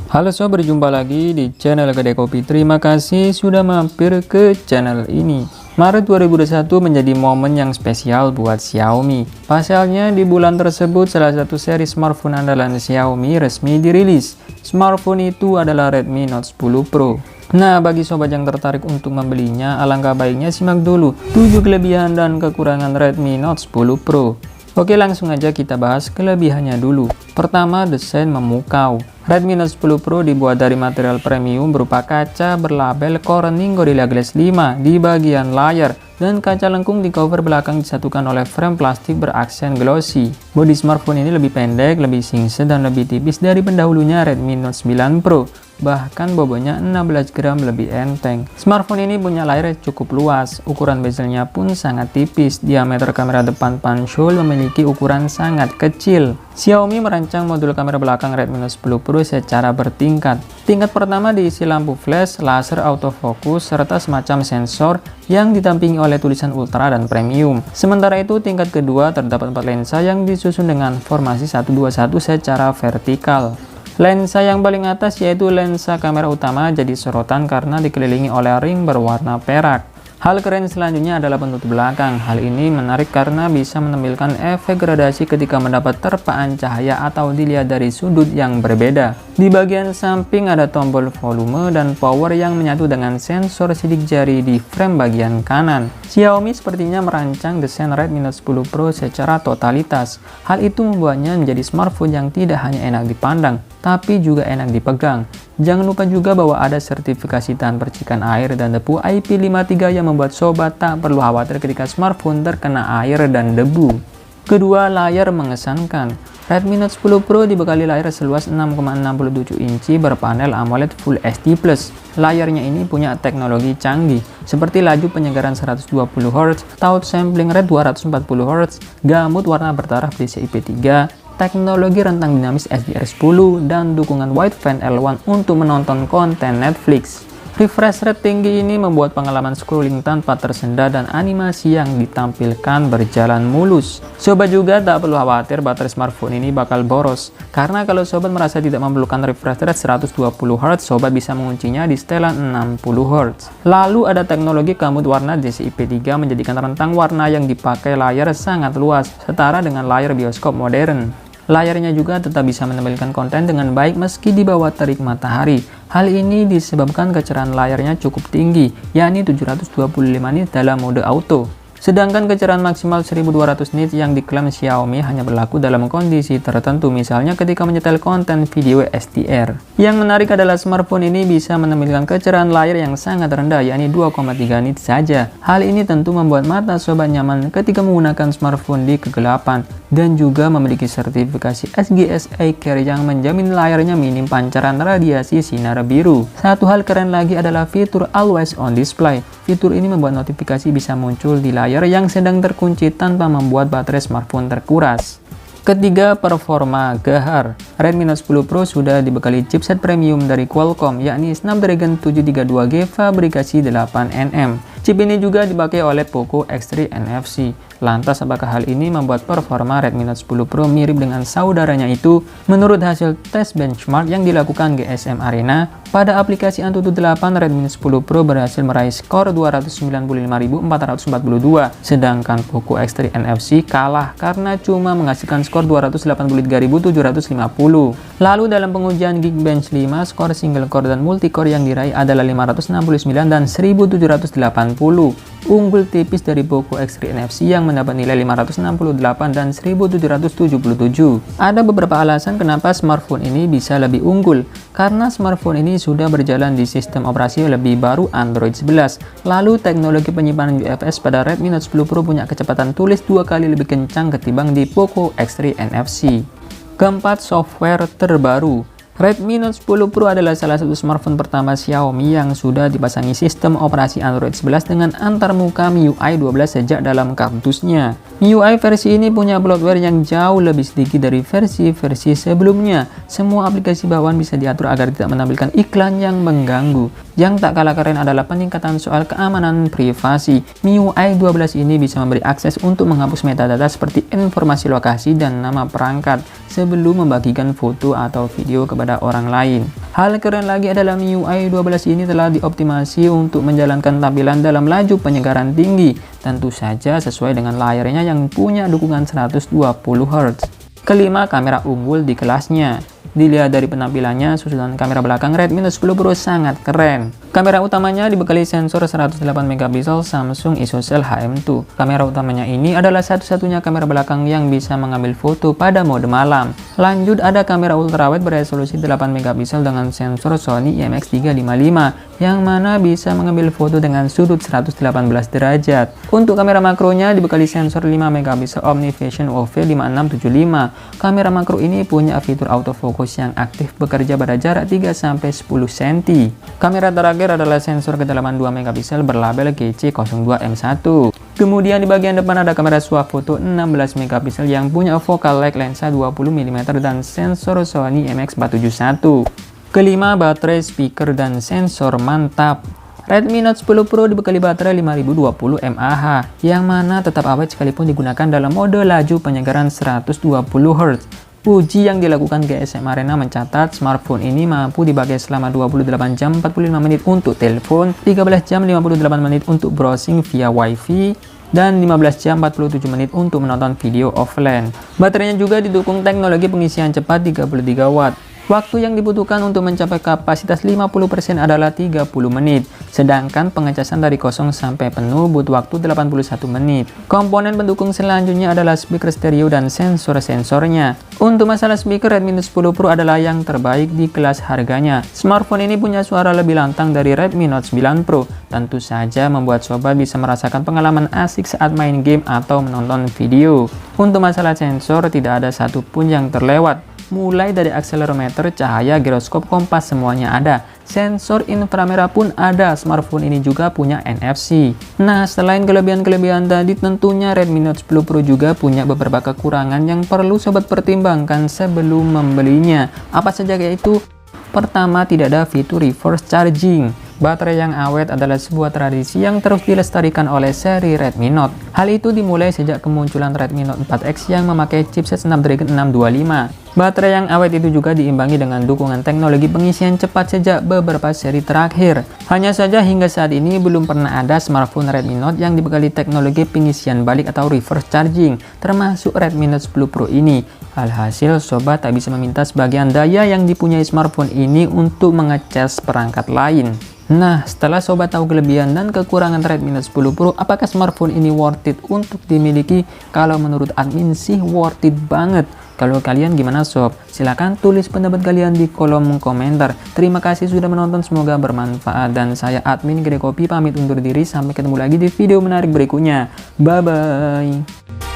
Halo sob, berjumpa lagi di channel Kedai Kopi. Terima kasih sudah mampir ke channel ini. Maret 2021 menjadi momen yang spesial buat Xiaomi. Pasalnya di bulan tersebut salah satu seri smartphone andalan Xiaomi resmi dirilis. Smartphone itu adalah Redmi Note 10 Pro. Nah, bagi sobat yang tertarik untuk membelinya, alangkah baiknya simak dulu 7 kelebihan dan kekurangan Redmi Note 10 Pro. Oke, langsung aja kita bahas kelebihannya dulu. Pertama, desain memukau. Redmi Note 10 Pro dibuat dari material premium berupa kaca berlabel Corning Gorilla Glass 5 di bagian layar, dan kaca lengkung di cover belakang disatukan oleh frame plastik beraksen glossy. Bodi smartphone ini lebih pendek, lebih singset, dan lebih tipis dari pendahulunya Redmi Note 9 Pro. Bahkan bobotnya 16 gram lebih enteng. Smartphone ini punya layar cukup luas, ukuran bezelnya pun sangat tipis. Diameter kamera depan punch-hole memiliki ukuran sangat kecil. Xiaomi merancang modul kamera belakang Redmi Note 10 Pro secara bertingkat. Tingkat pertama diisi lampu flash, laser autofocus, serta semacam sensor yang ditampingi oleh tulisan ultra dan premium. Sementara itu tingkat kedua terdapat 4 lensa yang disusun dengan formasi 121 secara vertikal. Lensa yang paling atas yaitu lensa kamera utama jadi sorotan karena dikelilingi oleh ring berwarna perak. Hal keren selanjutnya adalah penutup belakang. Hal ini menarik karena bisa menampilkan efek gradasi ketika mendapat terpaan cahaya atau dilihat dari sudut yang berbeda. Di bagian samping ada tombol volume dan power yang menyatu dengan sensor sidik jari di frame bagian kanan. Xiaomi sepertinya merancang desain Redmi Note 10 Pro secara totalitas. Hal itu membuatnya menjadi smartphone yang tidak hanya enak dipandang, tapi juga enak dipegang. Jangan lupa juga bahwa ada sertifikasi tahan percikan air dan debu IP53 yang membuat sobat tak perlu khawatir ketika smartphone terkena air dan debu. Kedua, layar mengesankan. Redmi Note 10 Pro dibekali layar seluas 6,67 inci berpanel AMOLED Full HD+. Layarnya ini punya teknologi canggih, seperti laju penyegaran 120Hz, touch sampling rate 240Hz, gamut warna bertaraf DCI-P3, teknologi rentang dinamis HDR10, dan dukungan wideband L1 untuk menonton konten Netflix. Refresh rate tinggi ini membuat pengalaman scrolling tanpa tersendat dan animasi yang ditampilkan berjalan mulus. Sobat juga tak perlu khawatir baterai smartphone ini bakal boros, karena kalau sobat merasa tidak memerlukan refresh rate 120Hz, sobat bisa menguncinya di setelan 60Hz. Lalu ada teknologi gamut warna DCI-P3 menjadikan rentang warna yang dipakai layar sangat luas, setara dengan layar bioskop modern. Layarnya juga tetap bisa menampilkan konten dengan baik meski di bawah terik matahari. Hal ini disebabkan kecerahan layarnya cukup tinggi, yakni 725 nits dalam mode auto. Sedangkan kecerahan maksimal 1200 nits yang diklaim Xiaomi hanya berlaku dalam kondisi tertentu, misalnya ketika menyetel konten video SDR. Yang menarik adalah smartphone ini bisa menampilkan kecerahan layar yang sangat rendah, yakni 2,3 nits saja. Hal ini tentu membuat mata sobat nyaman ketika menggunakan smartphone di kegelapan, dan juga memiliki sertifikasi SGS Eye-Care yang menjamin layarnya minim pancaran radiasi sinar biru. Satu hal keren lagi adalah fitur Always On Display. Fitur ini membuat notifikasi bisa muncul di layar yang sedang terkunci tanpa membuat baterai smartphone terkuras. Ketiga, performa gahar. Redmi Note 10 Pro sudah dibekali chipset premium dari Qualcomm, yakni Snapdragon 732G fabrikasi 8nm. Chip ini juga dipakai oleh Poco X3 NFC. Lantas, apakah hal ini membuat performa Redmi Note 10 Pro mirip dengan saudaranya itu? Menurut hasil tes benchmark yang dilakukan GSM Arena, pada aplikasi Antutu 8, Redmi Note 10 Pro berhasil meraih skor 295.442, sedangkan Poco X3 NFC kalah karena cuma menghasilkan skor 283.750. Lalu dalam pengujian Geekbench 5, skor single core dan multicore yang diraih adalah 569 dan 1780. Unggul tipis dari Poco X3 NFC yang mendapat nilai 568 dan 1777. Ada beberapa alasan kenapa smartphone ini bisa lebih unggul. Karena smartphone ini sudah berjalan di sistem operasi lebih baru Android 11. Lalu teknologi penyimpanan UFS pada Redmi Note 10 Pro punya kecepatan tulis 2 kali lebih kencang ketimbang di Poco X3 NFC. Keempat, software terbaru. Redmi Note 10 Pro adalah salah satu smartphone pertama Xiaomi yang sudah dipasangi sistem operasi Android 11 dengan antarmuka MIUI 12 sejak dalam kardusnya. MIUI versi ini punya bloatware yang jauh lebih sedikit dari versi-versi sebelumnya. Semua aplikasi bawaan bisa diatur agar tidak menampilkan iklan yang mengganggu. Yang tak kalah keren adalah peningkatan soal keamanan privasi. MIUI 12 ini bisa memberi akses untuk menghapus metadata seperti informasi lokasi dan nama perangkat sebelum membagikan foto atau video kepada orang lain. Hal keren lagi adalah MIUI 12 ini telah dioptimasi untuk menjalankan tampilan dalam laju penyegaran tinggi, tentu saja sesuai dengan layarnya yang punya dukungan 120 Hz. Kelima, kamera unggul di kelasnya. Dilihat dari penampilannya, susunan kamera belakang Redmi Note 10 Pro sangat keren. Kamera utamanya dibekali sensor 108 MP Samsung ISOCELL HM2. Kamera utamanya ini adalah satu-satunya kamera belakang yang bisa mengambil foto pada mode malam. Lanjut ada kamera ultrawide beresolusi 8 MP dengan sensor Sony IMX355 yang mana bisa mengambil foto dengan sudut 118 derajat. Untuk kamera makronya dibekali sensor 5 MP OmniVision OV5675. Kamera makro ini punya fitur autofocus yang aktif bekerja pada jarak 3-10 cm. Kamera terakhir adalah sensor kedalaman 2 MP berlabel GC02M1. Kemudian di bagian depan ada kamera swafoto 16 MP yang punya focal length lensa 20 mm dan sensor Sony IMX471. Kelima, baterai, speaker, dan sensor mantap. Redmi Note 10 Pro dibekali baterai 5020 mAh yang mana tetap awet sekalipun digunakan dalam mode laju penyegaran 120 Hz. Uji yang dilakukan GSM Arena mencatat smartphone ini mampu dipakai selama 28 jam 45 menit untuk telepon, 13 jam 58 menit untuk browsing via WiFi, dan 15 jam 47 menit untuk menonton video offline. Baterainya juga didukung teknologi pengisian cepat 33 Watt. Waktu yang dibutuhkan untuk mencapai kapasitas 50% adalah 30 menit, sedangkan pengecasan dari kosong sampai penuh butuh waktu 81 menit. Komponen pendukung selanjutnya adalah speaker stereo dan sensor-sensornya. Untuk masalah speaker, Redmi Note 10 Pro adalah yang terbaik di kelas harganya. Smartphone ini punya suara lebih lantang dari Redmi Note 9 Pro, tentu saja membuat sobat bisa merasakan pengalaman asik saat main game atau menonton video. Untuk masalah sensor, tidak ada satupun yang terlewat. Mulai dari akselerometer, cahaya, giroskop, kompas, semuanya ada. Sensor inframerah pun ada. Smartphone ini juga punya NFC. Nah, selain kelebihan-kelebihan tadi, tentunya Redmi Note 10 Pro juga punya beberapa kekurangan yang perlu sobat pertimbangkan sebelum membelinya. Apa saja yaitu? Pertama, tidak ada fitur reverse charging. Baterai yang awet adalah sebuah tradisi yang terus dilestarikan oleh seri Redmi Note. Hal itu dimulai sejak kemunculan Redmi Note 4X yang memakai chipset Snapdragon 625. Baterai yang awet itu juga diimbangi dengan dukungan teknologi pengisian cepat sejak beberapa seri terakhir. Hanya saja hingga saat ini belum pernah ada smartphone Redmi Note yang dibekali teknologi pengisian balik atau reverse charging, termasuk Redmi Note 10 Pro ini. Alhasil, sobat tak bisa meminta sebagian daya yang dipunyai smartphone ini untuk mengecas perangkat lain. Nah, setelah sobat tahu kelebihan dan kekurangan Redmi Note 10 Pro, apakah smartphone ini worth it untuk dimiliki? Kalau menurut admin sih worth it banget. Kalau kalian gimana sob? Silahkan tulis pendapat kalian di kolom komentar. Terima kasih sudah menonton, semoga bermanfaat. Dan saya admin Kedai Kopi pamit undur diri, sampai ketemu lagi di video menarik berikutnya. Bye-bye.